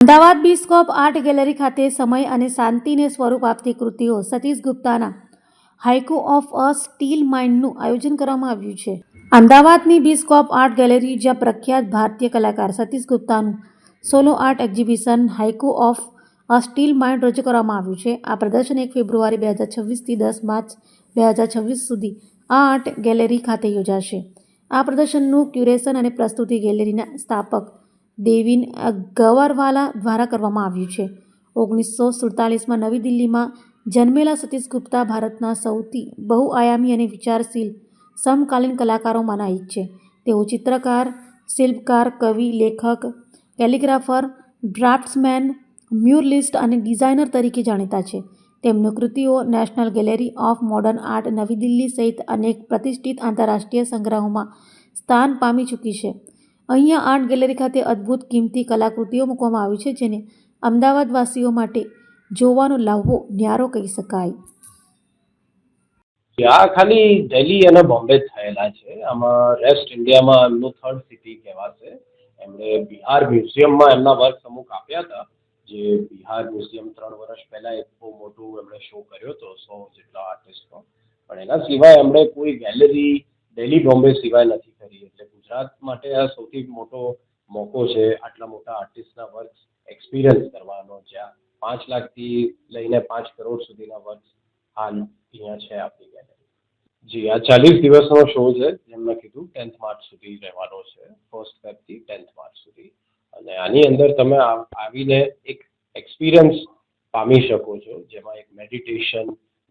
Ahmedabad બિસ્કોપ art gallery ખાતે સમય અને શાંતિને સ્વરૂપ આપતી કૃતિઓ સતીશ ગુપ્તાના હાઇકુ ઓફ અ સ્ટીલ માઇન્ડનું આયોજન કરવામાં આવ્યું છે. અમદાવાદની બિસ્કોપ આર્ટ ગેલેરી, જ્યાં પ્રખ્યાત ભારતીય કલાકાર સતીશ ગુપ્તાનું solo art exhibition haiku of a steel mind રજૂ કરવામાં આવ્યું છે. આ પ્રદર્શન 1 ફેબ્રુઆરી 2026 થી 10 માર્ચ 2026 સુધી આ આર્ટ ગેલેરી ખાતે યોજાશે. આ પ્રદર્શનનું ક્યુરેશન અને પ્રસ્તુતિ ગેલેરીના સ્થાપક દેવિન ગવરવાલા દ્વારા કરવામાં આવ્યું છે. 1947માં નવી દિલ્હીમાં જન્મેલા સતીશ ગુપ્તા ભારતના સૌથી બહુઆયામી અને વિચારશીલ સમકાલીન કલાકારોમાંના એક છે. તેઓ ચિત્રકાર, શિલ્પકાર, કવિ, લેખક, કેલિગ્રાફર, ડ્રાફ્ટ્સમેન, મ્યુરલિસ્ટ અને ડિઝાઇનર તરીકે જાણીતા છે. તેમની કૃતિઓ national gallery of modern art, નવી દિલ્હી સહિત અનેક પ્રતિષ્ઠિત આંતરરાષ્ટ્રીય સંગ્રહોમાં સ્થાન પામી ચૂકી છે. અહીંયા આર્ટ ગેલેરી ખાતે અદ્ભુત કિંમતી કલાકૃતિઓ મૂકવામાં આવી છે, જેને અમદાવાદવાસીઓ માટે જોવાનો લહાવો ન્યારો કહી શકાય. આ ખાલી દિલ્હી અને બોમ્બે થયેલા છે. આમાં રેસ્ટ ઇન્ડિયામાં એમનું થર્ડ સિટી કહેવાશે. એમણે બિહાર મ્યુઝિયમમાં એમના વર્ક અમુક આપ્યા હતા. જે બિહાર મ્યુઝિયમ 3 વર્ષ પહેલાં એક બહુ મોટું એમણે શો કર્યો હતો 100 જેટલા આર્ટિસ્ટનો. પણ એના સિવાય એમણે કોઈ ગેલેરી દિલ્હી બોમ્બે સિવાય નથી કરી. એટલે ગુજરાત માટે આ સૌથી મોટો મોકો છે આટલા મોટા આર્ટિસ્ટના વર્ક એક્સપિરિયન્સ કરવાનો, જ્યાં 5 લાખથી લઈને 5 કરોડ સુધીના વર્ક હાલ અહીંયા છે આપણી ગેલેરી. જી, આ 40 દિવસનો શો છે. જેમ મેં કીધું 10th માર્ચ સુધી રહેવાનો છે, 1st ફેબ્રુઆરીથી 10th માર્ચ સુધી. અને આની અંદર તમે આવીને એક એક્સપિરિયન્સ પામી શકો છો, જેમાં એક મેડિટેશન,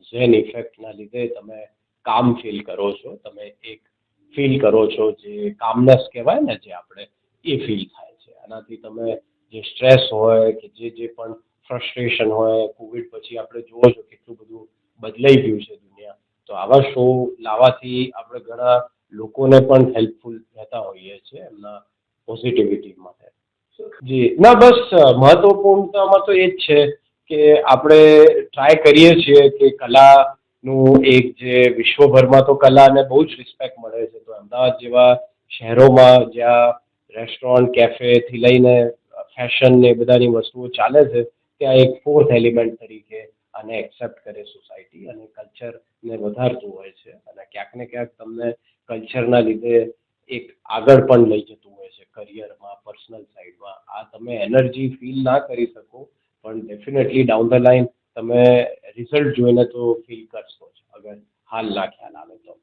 ઝેન ઇફેક્ટના લીધે તમે કામ ફીલ કરો છો. તમે એક ફીલ કરો છો જે કામનેસ કહેવાય ને, જે આપણે એ ફીલ થાય છે. આનાથી તમે જે સ્ટ્રેસ હોય કે જે પણ ફ્રસ્ટ્રેશન હોય, કોવિડ પછી આપણે જુઓ છો કેટલું બધું બદલાઈ ગયું છે દુનિયા, તો આવા શો લાવવાથી આપણે ઘણા લોકોને પણ હેલ્પફુલ રહેતા હોઈએ છીએ એમના પોઝિટિવિટી માટે. જી ના, બસ મહત્વપૂર્ણતામાં તો એ જ છે કે આપણે ટ્રાય કરીએ છીએ કે કલાનું એક જે વિશ્વભરમાં તો કલાને બહુ જ રિસ્પેક્ટ મળે છે, તો અમદાવાદ જેવા શહેરોમાં જ્યાં રેસ્ટોરન્ટ, કેફેથી લઈને ફેશન ને બધાની વસ્તુઓ ચાલે છે, ત્યાં એક ફોર્થ એલિમેન્ટ તરીકે આને એક્સેપ્ટ કરે સોસાયટી અને કલ્ચરને વધારતું હોય છે. અને ક્યાંક ને ક્યાંક તમને કલ્ચરના લીધે એક આગળ પણ લઈ જતું હોય છે કરિયરમાં, પર્સનલ સાઈડમાં. આ તમે એનર્જી ફીલ ના કરી શકો, પણ ડેફિનેટલી ડાઉન ધ લાઇન તમે રિઝલ્ટ જોઈને તો ફીલ કરશો જ, અગર હાલ ના ખ્યાલ આવે તો.